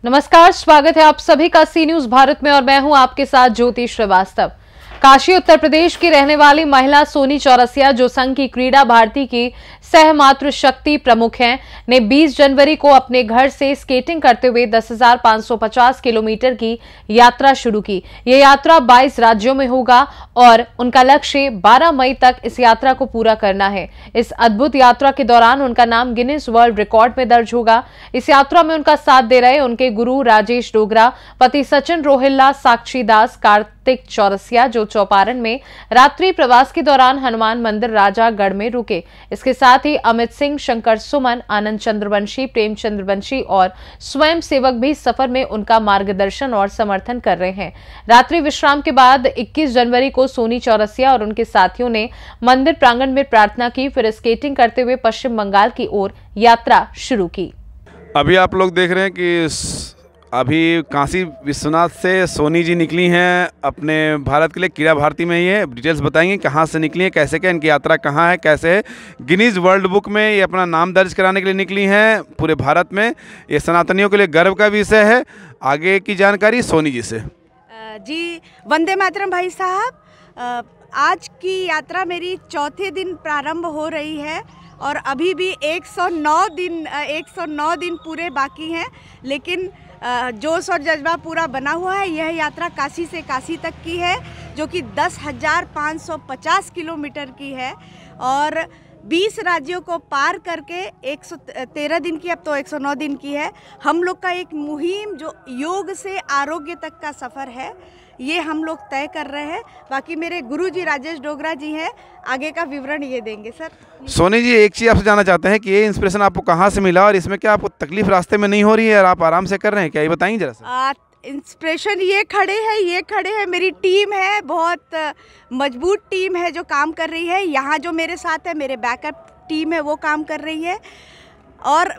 नमस्कार, स्वागत है आप सभी का सी न्यूज भारत में और मैं हूं आपके साथ ज्योति श्रीवास्तव। काशी उत्तर प्रदेश की रहने वाली महिला सोनी चौरसिया, जो संघ की क्रीड़ा भारती की सह मातृशक्ति प्रमुख हैं, ने 20 जनवरी को अपने घर से स्केटिंग करते हुए 10,550 किलोमीटर की यात्रा शुरू की। ये यात्रा 22 राज्यों में होगा और उनका लक्ष्य 12 मई तक इस यात्रा को पूरा करना है। इस अद्भुत यात्रा के दौरान उनका नाम गिनीज वर्ल्ड रिकॉर्ड में दर्ज होगा। इस यात्रा में उनका साथ दे रहे उनके गुरु राजेश डोगरा, पति सचिन रोहिल्ला, साक्षी दास, कार्तिक चौरसिया, जो चौपारण में रात्रि प्रवास के दौरान हनुमान मंदिर राजागढ़ में रुके। इसके साथ ही अमित सिंह, शंकर सुमन, आनंद चंद्रवंशी, प्रेम चंद्रवंशी और स्वयं सेवक भी सफर में उनका मार्गदर्शन और समर्थन कर रहे हैं। रात्रि विश्राम के बाद 21 जनवरी को सोनी चौरसिया और उनके साथियों ने मंदिर प्रांगण में प्रार्थना की, फिर स्केटिंग करते हुए पश्चिम बंगाल की ओर यात्रा शुरू की। अभी आप लोग देख रहे हैं कि अभी काशी विश्वनाथ से सोनी जी निकली हैं अपने भारत के लिए। क्रीड़ा भारती में ही है, डिटेल्स बताएंगे कहाँ से निकली हैं, कैसे क्या इनकी यात्रा कहाँ है, कैसे है। गिनीज वर्ल्ड बुक में ये अपना नाम दर्ज कराने के लिए निकली हैं पूरे भारत में। ये सनातनियों के लिए गर्व का विषय है। आगे की जानकारी सोनी जी से। जी, वंदे मातरम भाई साहब। आज की यात्रा मेरी चौथे दिन प्रारंभ हो रही है और अभी भी 109 दिन पूरे बाकी हैं, लेकिन जोश और जज्बा पूरा बना हुआ है। यह यात्रा काशी से काशी तक की है, जो कि 10,550 किलोमीटर की है और 20 राज्यों को पार करके 113 दिन की, अब तो 109 दिन की है। हम लोग का एक मुहिम जो योग से आरोग्य तक का सफ़र है, ये हम लोग तय कर रहे हैं। बाकी मेरे गुरुजी राजेश डोगरा जी हैं, आगे का विवरण ये देंगे। सर सोनी जी, एक चीज़ आपसे जानना चाहते हैं कि ये इंस्पिरेशन आपको कहाँ से मिला और इसमें क्या आपको तकलीफ रास्ते में नहीं हो रही है और आप आराम से कर रहे हैं क्या, ये बताएंगे जरा सा। इंस्पिरेशन ये खड़े हैं मेरी टीम है, बहुत मजबूत टीम है जो काम कर रही है। यहाँ जो मेरे साथ है, मेरे बैकअप टीम है, वो काम कर रही है। और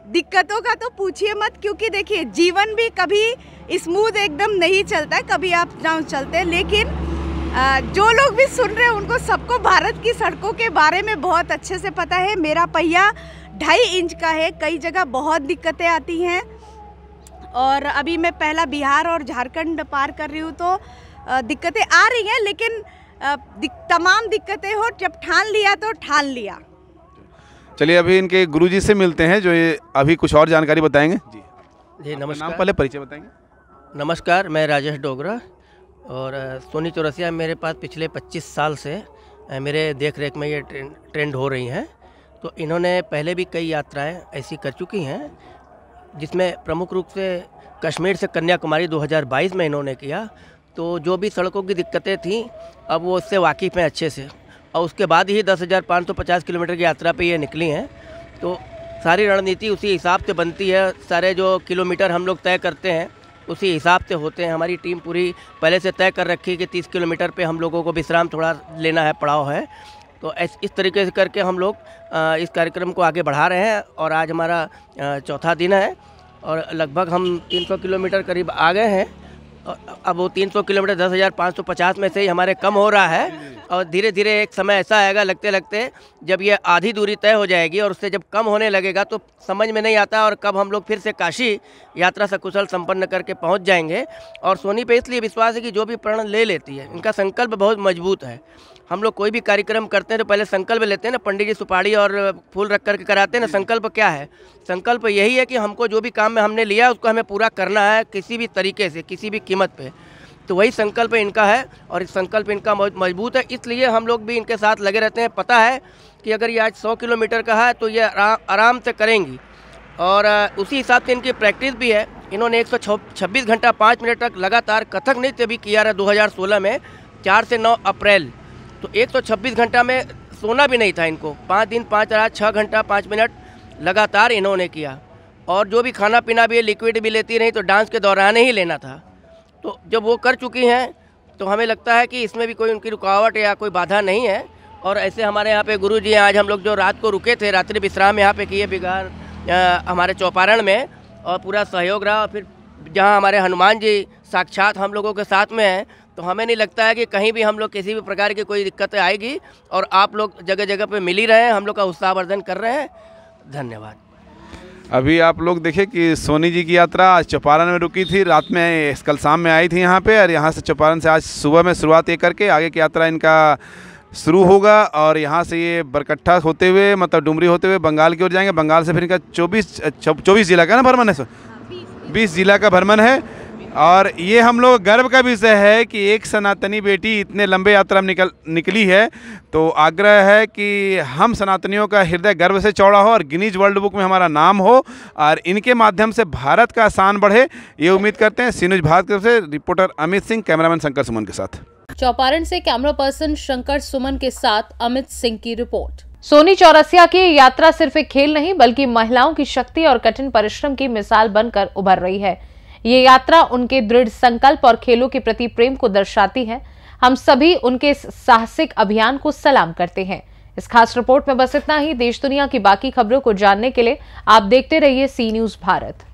दिक्कतों का तो पूछिए मत, क्योंकि देखिए जीवन भी कभी स्मूथ एकदम नहीं चलता है, कभी आप डाउन चलते हैं। लेकिन जो लोग भी सुन रहे हैं उनको सबको भारत की सड़कों के बारे में बहुत अच्छे से पता है। मेरा पहिया 2.5 इंच का है, कई जगह बहुत दिक्कतें आती हैं और अभी मैं पहला बिहार और झारखंड पार कर रही हूँ, तो दिक्कतें आ रही हैं, लेकिन तमाम दिक्कतें हो, जब ठान लिया तो ठान लिया। चलिए अभी इनके गुरुजी से मिलते हैं, जो ये अभी कुछ और जानकारी बताएंगे। जी नमस्कार। नाम पहले परिचय बताएंगे। नमस्कार, मैं राजेश डोगरा और सोनी चौरसिया मेरे पास पिछले 25 साल से मेरे देख रेख में ये ट्रेंड हो रही हैं। तो इन्होंने पहले भी कई यात्राएं ऐसी कर चुकी हैं, जिसमें प्रमुख रूप से कश्मीर से कन्याकुमारी 2022 में इन्होंने किया। तो जो भी सड़कों की दिक्कतें थीं, अब वो उससे वाकिफ़ हैं अच्छे से, और उसके बाद ही 10,550 किलोमीटर की यात्रा पे ये निकली हैं। तो सारी रणनीति उसी हिसाब से बनती है, सारे जो किलोमीटर हम लोग तय करते हैं उसी हिसाब से होते हैं। हमारी टीम पूरी पहले से तय कर रखी कि 30 किलोमीटर पे हम लोगों को विश्राम थोड़ा लेना है, पड़ाव है। तो इस तरीके से करके हम लोग इस कार्यक्रम को आगे बढ़ा रहे हैं और आज हमारा चौथा दिन है और लगभग हम 300 किलोमीटर करीब आ गए हैं। अब वो 300 किलोमीटर 10,550 में से ही हमारे कम हो रहा है और धीरे धीरे एक समय ऐसा आएगा लगते लगते जब ये आधी दूरी तय हो जाएगी और उससे जब कम होने लगेगा तो समझ में नहीं आता और कब हम लोग फिर से काशी यात्रा सकुशल संपन्न करके पहुंच जाएंगे। और सोनी पे इसलिए विश्वास है कि जो भी प्रण ले लेती है, इनका संकल्प बहुत मजबूत है। हम लोग कोई भी कार्यक्रम करते हैं तो पहले संकल्प लेते हैं ना, पंडित जी सुपारी और फूल रख करके कराते हैं ना। संकल्प क्या है? संकल्प यही है कि हमको जो भी काम में हमने लिया उसको हमें पूरा करना है, किसी भी तरीके से, किसी भी कीमत पे। तो वही संकल्प इनका है और इस संकल्प इनका बहुत मजबूत है, इसलिए हम लोग भी इनके साथ लगे रहते हैं। पता है कि अगर ये आज 100 किलोमीटर का है तो ये आराम से करेंगी और उसी हिसाब से इनकी प्रैक्टिस भी है। इन्होंने 126 घंटा 5 मिनट तक लगातार कथक नृत्य भी किया रहा 2016 में 4 से 9 अप्रैल। तो 126 घंटा में सोना भी नहीं था इनको। 5 दिन 5 रात 6 घंटा 5 मिनट लगातार इन्होंने किया और जो भी खाना पीना भी लिक्विड भी लेती रही तो डांस के दौरान ही लेना था। तो जब वो कर चुकी हैं तो हमें लगता है कि इसमें भी कोई उनकी रुकावट या कोई बाधा नहीं है। और ऐसे हमारे यहाँ पे गुरु जी हैं, आज हम लोग जो रात को रुके थे, रात्रि विश्राम यहाँ पे किए बिगार हमारे चौपारण में, और पूरा सहयोग रहा। फिर जहाँ हमारे हनुमान जी साक्षात हम लोगों के साथ में हैं, तो हमें नहीं लगता है कि कहीं भी हम लोग किसी भी प्रकार की कोई दिक्कत आएगी, और आप लोग जगह जगह पे मिल ही रहे हैं, हम लोग का उत्साहवर्धन कर रहे हैं। धन्यवाद। अभी आप लोग देखें कि सोनी जी की यात्रा आज चंपारण में रुकी थी, रात में कल शाम में आई थी यहाँ पे, और यहाँ से चंपारण से आज सुबह में शुरुआत ये करके आगे की यात्रा इनका शुरू होगा, और यहाँ से ये बरकट्ठा होते हुए मतलब डुमरी होते हुए बंगाल की ओर जाएंगे। बंगाल से फिर इनका 24 जिला का ना भ्रमण है, 20 जिला का भ्रमण है। और ये हम लोग गर्व का विषय है कि एक सनातनी बेटी इतने लंबे यात्रा में निकली है। तो आग्रह है कि हम सनातनियों का हृदय गर्व से चौड़ा हो और गिनीज वर्ल्ड बुक में हमारा नाम हो, और इनके माध्यम से भारत का शान बढ़े, ये उम्मीद करते हैं। सी न्यूज़ भारत की तरफ से रिपोर्टर अमित सिंह, कैमरामैन शंकर सुमन के साथ। चौपारण से कैमरा पर्सन शंकर सुमन के साथ अमित सिंह की रिपोर्ट। सोनी चौरसिया की यात्रा सिर्फ एक खेल नहीं बल्कि महिलाओं की शक्ति और कठिन परिश्रम की मिसाल बनकर उभर रही है। ये यात्रा उनके दृढ़ संकल्प और खेलों के प्रति प्रेम को दर्शाती है। हम सभी उनके इस साहसिक अभियान को सलाम करते हैं। इस खास रिपोर्ट में बस इतना ही। देश दुनिया की बाकी खबरों को जानने के लिए आप देखते रहिए सी न्यूज़ भारत।